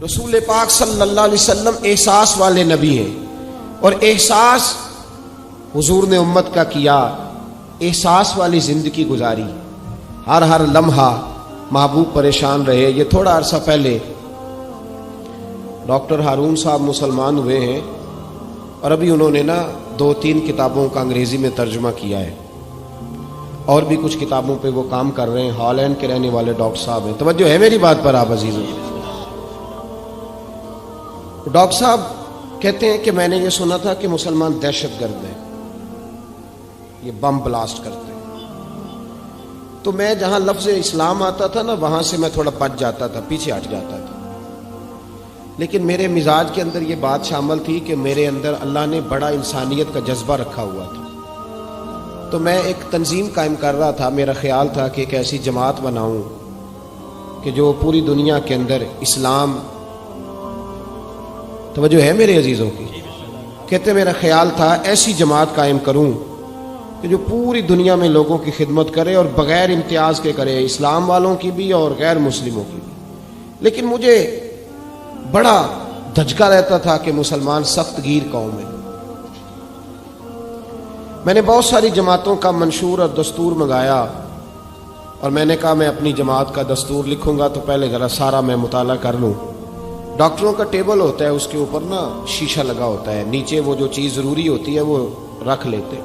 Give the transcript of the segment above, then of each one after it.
رسول پاک صلی اللہ علیہ وسلم احساس والے نبی ہیں، اور احساس حضور نے امت کا کیا، احساس والی زندگی گزاری، ہر لمحہ محبوب پریشان رہے۔ یہ تھوڑا عرصہ پہلے ڈاکٹر ہارون صاحب مسلمان ہوئے ہیں، اور ابھی انہوں نے 2-3 کتابوں کا انگریزی میں ترجمہ کیا ہے، اور بھی کچھ کتابوں پہ وہ کام کر رہے ہیں۔ ہالینڈ کے رہنے والے ڈاکٹر صاحب ہیں، توجہ ہے میری بات پر آپ عزیزوں؟ ڈاکٹر صاحب کہتے ہیں کہ میں نے یہ سنا تھا کہ مسلمان دہشت گرد ہیں، یہ بم بلاسٹ کرتے ہیں، تو میں جہاں لفظ اسلام آتا تھا وہاں سے میں تھوڑا بچ جاتا تھا، پیچھے ہٹ جاتا تھا، لیکن میرے مزاج کے اندر یہ بات شامل تھی کہ میرے اندر اللہ نے بڑا انسانیت کا جذبہ رکھا ہوا تھا، تو میں ایک تنظیم قائم کر رہا تھا۔ میرا خیال تھا کہ ایک ایسی جماعت بناؤں کہ جو پوری دنیا کے اندر اسلام، توجہ ہے میرے عزیزوں کی؟ کہتے میرا خیال تھا ایسی جماعت قائم کروں کہ جو پوری دنیا میں لوگوں کی خدمت کرے اور بغیر امتیاز کے کرے، اسلام والوں کی بھی اور غیر مسلموں کی بھی۔ لیکن مجھے بڑا دھچکا رہتا تھا کہ مسلمان سخت گیر قوم ہے۔ میں نے بہت ساری جماعتوں کا منشور اور دستور منگایا، اور میں نے کہا میں اپنی جماعت کا دستور لکھوں گا تو پہلے ذرا سارا میں مطالعہ کر لوں۔ ڈاکٹروں کا ٹیبل ہوتا ہے، اس کے اوپر شیشہ لگا ہوتا ہے، نیچے وہ جو چیز ضروری ہوتی ہے وہ رکھ لیتے۔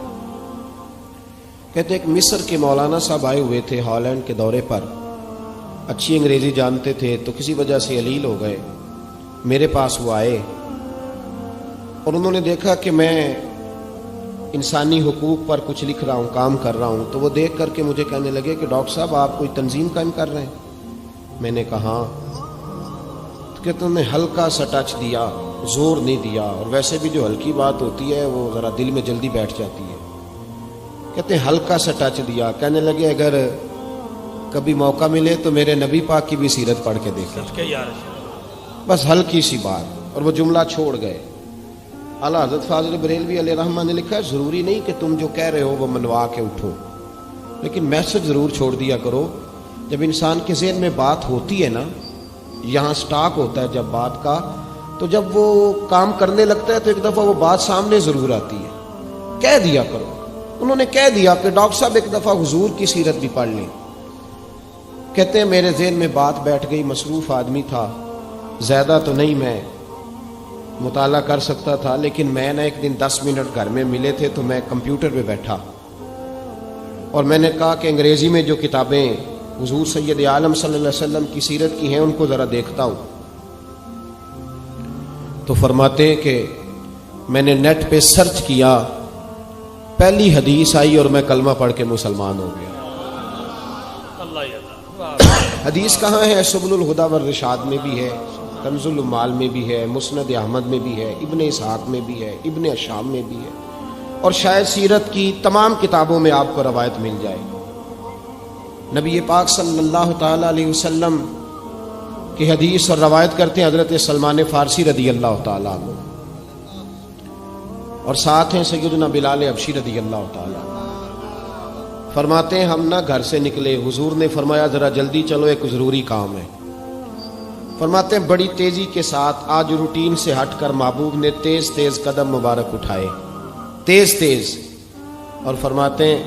کہتے ایک مصر کے مولانا صاحب آئے ہوئے تھے ہالینڈ کے دورے پر، اچھی انگریزی جانتے تھے، تو کسی وجہ سے علیل ہو گئے۔ میرے پاس وہ آئے اور انہوں نے دیکھا کہ میں انسانی حقوق پر کچھ لکھ رہا ہوں، کام کر رہا ہوں، تو وہ دیکھ کر کے مجھے کہنے لگے کہ ڈاکٹر صاحب آپ کوئی تنظیم قائم کر رہے ہیں؟ میں نے کہا ہاں۔ تو کہتے انہوں نے ہلکا سا ٹچ دیا، زور نہیں دیا، اور ویسے بھی جو ہلکی بات ہوتی ہے وہ ذرا دل میں جلدی بیٹھ جاتی ہے۔ کہتے ہیں ہلکا سا ٹچ دیا، کہنے لگے اگر کبھی موقع ملے تو میرے نبی پاک کی بھی سیرت پڑھ کے دیکھیں، بس ہلکی سی بات، اور وہ جملہ چھوڑ گئے۔ اعلیٰ حضرت فاضل بریلوی علیہ رحمہ نے لکھا ہے ضروری نہیں کہ تم جو کہہ رہے ہو وہ منوا کے اٹھو، لیکن میسج ضرور چھوڑ دیا کرو۔ جب انسان کے ذہن میں بات ہوتی ہے یہاں سٹاک ہوتا ہے جب بات کا، تو جب وہ کام کرنے لگتا ہے تو ایک دفعہ وہ بات سامنے ضرور آتی ہے، کہہ دیا کرو۔ انہوں نے کہہ دیا کہ ڈاکٹر صاحب ایک دفعہ حضور کی سیرت بھی پڑھ لیں۔ کہتے ہیں میرے ذہن میں بات بیٹھ گئی، مصروف آدمی تھا، زیادہ تو نہیں میں مطالعہ کر سکتا تھا، لیکن میں ایک دن 10 منٹ گھر میں ملے تھے تو میں کمپیوٹر پہ بیٹھا، اور میں نے کہا کہ انگریزی میں جو کتابیں حضور سید عالم صلی اللہ علیہ وسلم کی سیرت کی ہیں ان کو ذرا دیکھتا ہوں۔ تو فرماتے ہیں کہ میں نے نیٹ پہ سرچ کیا، پہلی حدیث آئی اور میں کلمہ پڑھ کے مسلمان ہو گیا۔ حدیث کہاں ہے؟ سبل الہدی والرشاد میں بھی ہے، کنز المال میں بھی ہے، مسند احمد میں بھی ہے، ابن اسحاق میں بھی ہے، ابن اشام میں بھی ہے، اور شاید سیرت کی تمام کتابوں میں آپ کو روایت مل جائے۔ نبی پاک صلی اللہ تعالی علیہ وسلم کی حدیث اور روایت کرتے ہیں حضرت سلمان فارسی رضی اللہ تعالیٰ عنہ، اور ساتھ ہیں سیدنا بلال حبشی رضی اللہ تعالیٰ عنہ۔ فرماتے ہیں ہم گھر سے نکلے، حضور نے فرمایا ذرا جلدی چلو ایک ضروری کام ہے۔ فرماتے ہیں بڑی تیزی کے ساتھ آج روٹین سے ہٹ کر محبوب نے تیز تیز قدم مبارک اٹھائے، تیز تیز، اور فرماتے ہیں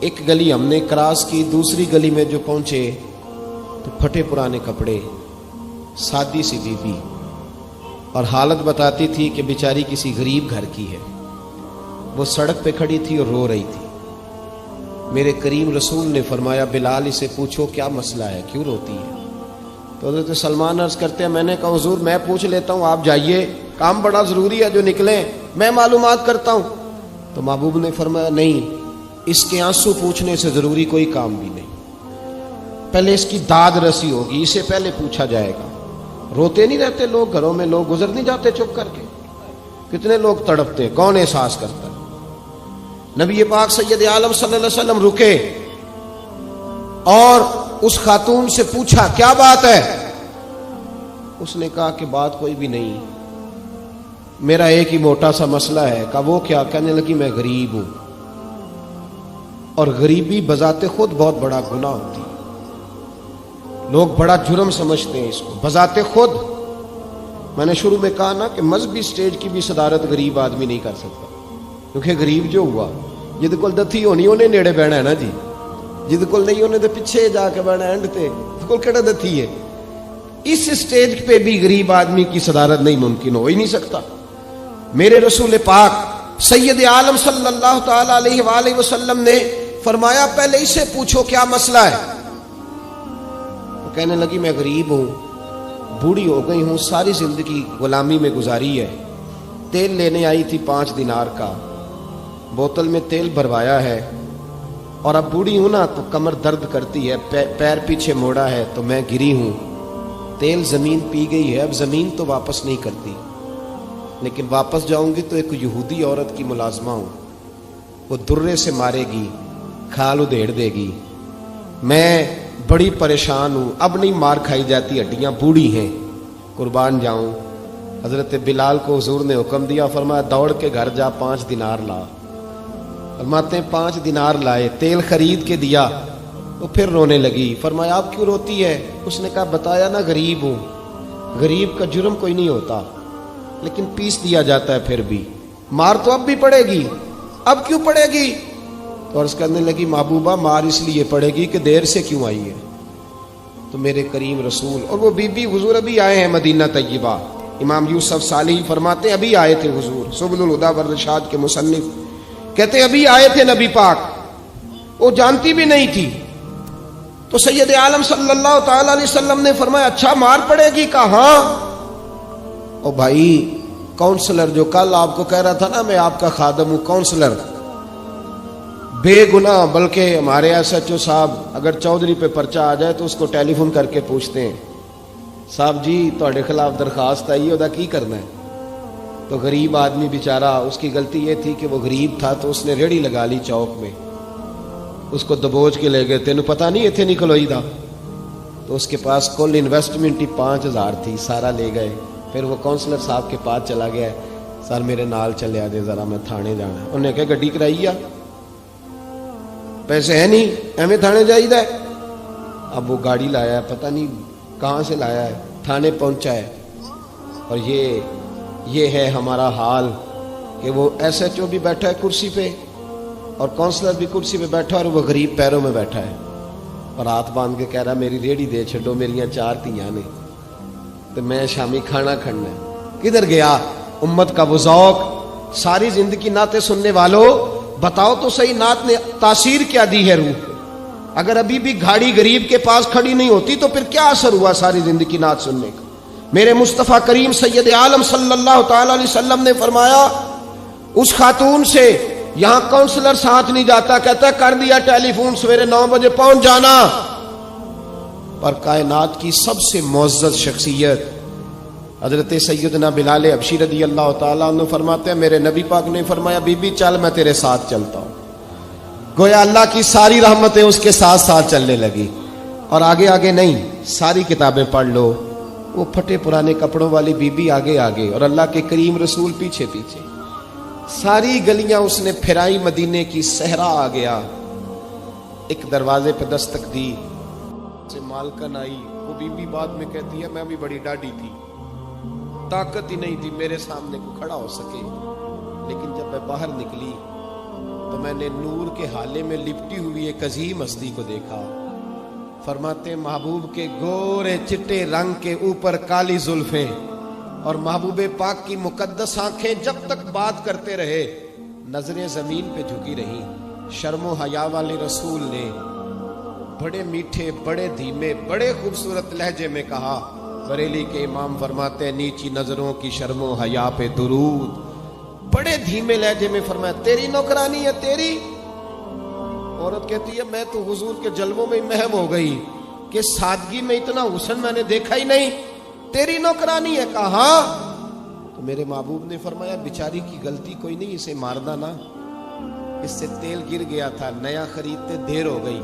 ایک گلی ہم نے کراس کی، دوسری گلی میں جو پہنچے تو پھٹے پرانے کپڑے، سادی سی بی بی، اور حالت بتاتی تھی کہ بیچاری کسی غریب گھر کی ہے۔ وہ سڑک پہ کھڑی تھی اور رو رہی تھی۔ میرے کریم رسول نے فرمایا بلال اسے پوچھو کیا مسئلہ ہے، کیوں روتی ہے؟ تو حضرت سلمان عرض کرتے ہیں میں نے کہا حضور میں پوچھ لیتا ہوں، آپ جائیے، کام بڑا ضروری ہے جو نکلیں، میں معلومات کرتا ہوں۔ تو محبوب نے فرمایا نہیں، اس کے آنسو پوچھنے سے ضروری کوئی کام بھی نہیں، پہلے اس کی داد رسی ہوگی، اسے پہلے پوچھا جائے گا۔ روتے نہیں رہتے لوگ گھروں میں، لوگ گزر نہیں جاتے چپ کر کے؟ کتنے لوگ تڑپتے، کون احساس کرتا ہے؟ نبی پاک سید عالم صلی اللہ علیہ وسلم رکے اور اس خاتون سے پوچھا کیا بات ہے؟ اس نے کہا کہ بات کوئی بھی نہیں، میرا ایک ہی موٹا سا مسئلہ ہے۔ کہا وہ کیا؟ کہنے لگی میں غریب ہوں، اور غریبی بذات خود بہت بڑا گناہ ہوتی ہے، لوگ بڑا جرم سمجھتے ہیں اس کو، بذات خود میں نے شروع میں کہا نا کہ مذہبی سٹیج کی بھی صدارت غریب آدمی نہیں کر سکتا، کیونکہ غریب جو ہوا جہد کول دتھی ہونی انہیں نیڑے بہنا ہے نا جی، جہد کول نہیں انہیں تو پیچھے جا کے بہنا اینڈ تے کول کیڑا دتھی ہے۔ اس سٹیج پہ بھی غریب آدمی کی صدارت نہیں ممکن ہو ہی نہیں سکتا۔ میرے رسول پاک سید عالم صلی اللہ تعالی علیہ وآلہ وسلم نے فرمایا پہلے اسے پوچھو کیا مسئلہ ہے۔ وہ کہنے لگی میں غریب ہوں، بوڑھی ہو گئی ہوں، ساری زندگی غلامی میں گزاری ہے، تیل لینے آئی تھی 5 دینار کا، بوتل میں تیل بھروایا ہے، اور اب بوڑھی ہوں نا تو کمر درد کرتی ہے، پیر پیچھے موڑا ہے تو میں گری ہوں، تیل زمین پی گئی ہے، اب زمین تو واپس نہیں کرتی، لیکن واپس جاؤں گی تو ایک یہودی عورت کی ملازمہ ہوں، وہ درے سے مارے گی، کھال ادھیڑ دے گی، میں بڑی پریشان ہوں، اب نہیں مار کھائی جاتی، ہڈیاں بوڑھی ہیں، قربان جاؤں۔ حضرت بلال کو حضور نے حکم دیا، فرمایا دوڑ کے گھر جا 5 دینار لا۔ فرماتے ہیں 5 دینار لائے، تیل خرید کے دیا، وہ پھر رونے لگی۔ فرمایا آپ کیوں روتی ہے؟ اس نے کہا بتایا نا غریب ہوں، غریب کا جرم کوئی نہیں ہوتا، لیکن پیس دیا جاتا ہے، پھر بھی مار تو اب بھی پڑے گی، اب کیوں پڑے گی؟ تو عرض کرنے لگی محبوبہ مار اس لیے پڑے گی کہ دیر سے کیوں آئی ہے۔ تو میرے کریم رسول اور وہ بی بی حضور ابھی آئے ہیں مدینہ طیبہ، امام یوسف صالحی فرماتے ہیں ابھی آئے تھے حضور، سبل الہدی والرشاد کے مصنف کہتے ہیں ابھی آئے تھے نبی پاک، وہ جانتی بھی نہیں تھی۔ تو سید عالم صلی اللہ تعالی علیہ وسلم نے فرمایا اچھا مار پڑے گی؟ کہا ہاں۔ او بھائی کونسلر جو کل آپ کو کہہ رہا تھا نا میں آپ کا خادم ہوں، کونسلر بے گناہ، بلکہ ہمارے ایس ایچ او صاحب اگر چودھری پہ پرچہ آ جائے تو اس کو ٹیلی فون کر کے پوچھتے ہیں صاحب جی تہاڈے خلاف درخواست آئی ہے، کی کرنا ہے؟ تو غریب آدمی بیچارہ، اس کی غلطی یہ تھی کہ وہ غریب تھا تو اس نے ریڑھی لگا لی چوک میں، اس کو دبوچ کے لے گئے، تینوں پتہ نہیں ایتھے نہیں کھلوئی دا، تو اس کے پاس کل انویسٹمنٹ ہی 5000 تھی، سارا لے گئے۔ پھر وہ کونسلر صاحب کے پاس چلا گیا، سر میرے نال چلے آ دے ذرا میں تھانے جانا ہے۔ انہوں نے کہا گڈی کرائی آ، پیسے ہیں نہیں ایویں تھانے جائیدا ہے۔ اب وہ گاڑی لایا ہے، پتہ نہیں کہاں سے لایا ہے، تھانے پہنچا ہے، اور یہ ہے ہمارا حال کہ وہ ایس ایچ او بھی بیٹھا ہے کرسی پہ اور کونسلر بھی کرسی پہ بیٹھا اور وہ غریب پیروں میں بیٹھا ہے اور ہاتھ باندھ کے کہہ رہا میری ریڑھی دے چھڈو، میریاں 4 دھیاں نے تو میں شامی کھانا کھڑنا ہے۔ کدھر گیا امت کا وہ ذوق؟ ساری زندگی نعتیں سننے والوں بتاؤ تو صحیح نعت نے تاثیر کیا دی ہے روح کو؟ اگر ابھی بھی گھاڑی غریب کے پاس کھڑی نہیں ہوتی تو پھر کیا اثر ہوا ساری زندگی نعت سننے کا؟ میرے مصطفیٰ کریم سید عالم صلی اللہ تعالی علیہ وسلم نے فرمایا اس خاتون سے یہاں کونسلر ساتھ نہیں جاتا، کہتا ہے کر دیا ٹیلی فون، سویرے 9 بجے پہنچ جانا۔ پر کائنات کی سب سے معزز شخصیت حضرت سیدنا بلال حبشی رضی اللہ تعالیٰ عنہ فرماتے ہیں میرے نبی پاک نے فرمایا بی بی چل میں تیرے ساتھ چلتا ہوں، گویا اللہ کی ساری رحمتیں اس کے ساتھ ساتھ چلنے لگی۔ اور آگے آگے نہیں، ساری کتابیں پڑھ لو، وہ پھٹے پرانے کپڑوں والی بی بی آگے آگے اور اللہ کے کریم رسول پیچھے پیچھے، ساری گلیاں اس نے پھرائی، مدینے کی صحرا آ گیا، ایک دروازے پہ دستک دی، سے مالکن آئی، وہ بی بی بعد میں کہتی ہے میں بھی بڑی ڈاڈی تھی، طاقت ہی نہیں تھی میرے سامنے کو کھڑا ہو سکے، لیکن جب میں باہر نکلی تو میں نے نور کے حالے میں لپٹی ہوئی ایک عظیم ہستی کو دیکھا۔ فرماتے محبوب کے گورے چٹے رنگ کے اوپر کالی زلفیں اور محبوب پاک کی مقدس آنکھیں جب تک بات کرتے رہے نظریں زمین پہ جھکی رہی۔ شرم و حیا والے رسول نے بڑے میٹھے، بڑے دھیمے، بڑے خوبصورت لہجے میں کہا، بریلی کے امام فرماتے ہیں نیچی نظروں کی شرم و حیا پہ درود، بڑے دھیمے لہجے میں فرمایا تیری نوکرانی ہے تیری؟ عورت کہتی ہے میں تو حضور کے جلووں میں محو ہو گئی کہ سادگی میں اتنا حسن میں نے دیکھا ہی نہیں، تیری نوکرانی ہے؟ کہا ہاں۔ تو میرے محبوب نے فرمایا بیچاری کی غلطی کوئی نہیں، اسے مارنا نا، اس سے تیل گر گیا تھا، نیا خریدتے دیر ہو گئی،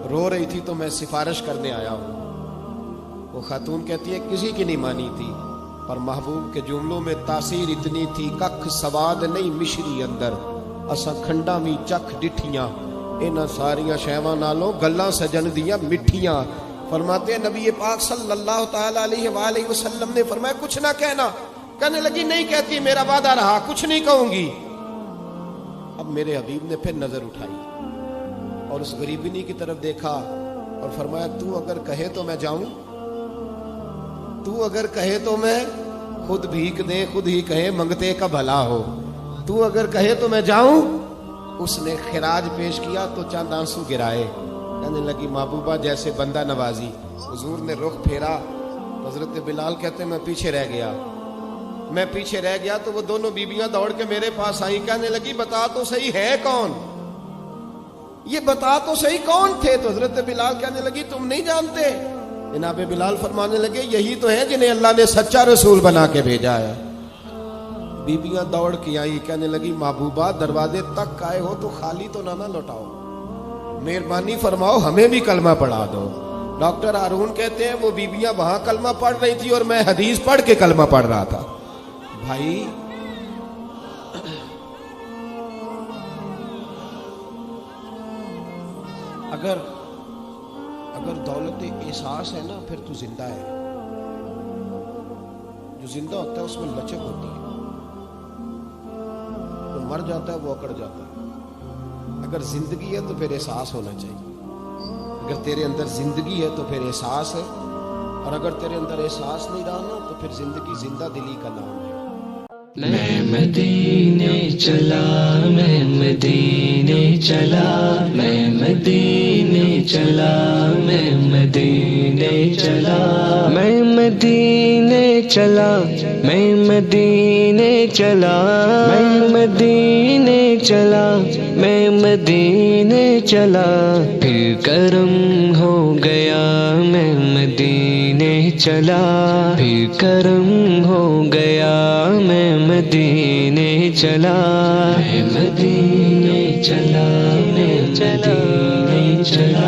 رو رہی تھی تو میں سفارش کرنے آیا ہوں۔ وہ خاتون کہتی ہے کسی کی نہیں مانی تھی، پر محبوب کے جملوں میں تاثیر اتنی تھی، ککھ سواد نہیں مشری اندر، اساں کھنڈا می چکھ ڈٹھیاں، انہاں ساریاں شیواں نالوں گلاں سجن دیاں مٹھیاں، فرماتے ہیں نبی پاک صلی اللہ تعالی علیہ وآلہ وسلم نے فرمایا کچھ نہ کہنا. کہنے لگی نہیں کہتی، میرا وعدہ رہا، کچھ نہیں کہوں گی. اب میرے حبیب نے پھر نظر اٹھائی اور اس غریبنی کی طرف دیکھا اور فرمایا تو اگر کہے تو میں جاؤں، تو اگر کہے تو میں خود بھیک دے، خود ہی کہے منگتے کا بھلا ہو، تو اگر کہے تو میں جاؤں. اس نے خراج پیش کیا تو چند آنسو گرائے. کہنے لگی محبوبہ جیسے بندہ نوازی. حضور نے رخ پھیرا. حضرت بلال کہتے میں پیچھے رہ گیا. میں پیچھے رہ گیا تو وہ دونوں بیبیاں دوڑ کے میرے پاس آئیں. کہنے لگی بتا تو صحیح ہے کون، یہ بتا تو صحیح کون تھے. تو حضرت بلال کہنے لگی تم نہیں جانتے. جناب بلال فرمانے لگے یہی تو ہیں جنہیں اللہ نے سچا رسول بنا کے بھیجا ہے. بیبیاں دوڑ کے آئی. کہنے لگی محبوبہ دروازے تک آئے ہو تو خالی تو نہ لوٹاؤ، مہربانی فرماؤ ہمیں بھی کلمہ پڑھا دو. ڈاکٹر ہارون کہتے ہیں وہ بیبیاں وہاں کلمہ پڑھ رہی تھی اور میں حدیث پڑھ کے کلمہ پڑھ رہا تھا. بھائی اگر دولت احساس ہے نا پھر تو زندہ ہے. جو زندہ ہوتا ہے اس میں لچک ہوتی ہے، جو مر جاتا ہے وہ اکڑ جاتا ہے. اگر زندگی ہے تو پھر احساس ہونا چاہیے. اگر تیرے اندر زندگی ہے تو پھر احساس ہے، اور اگر تیرے اندر احساس نہیں رہا نا تو پھر زندگی زندہ دلی کا نام ہے. میں مدینے چلا، میں مدینے چلا، میں مدینے چلا، میں مدینے چلا، میں مدینے چلا، میں مدینے چلا، میں مدینے چلا، میں مدینے چلا. پھر کرم ہو گیا میں مدینے چلا، پھر کرم ہو گیا میں مدینے چلا، میں مدینے چلا، میں مدینے چلا.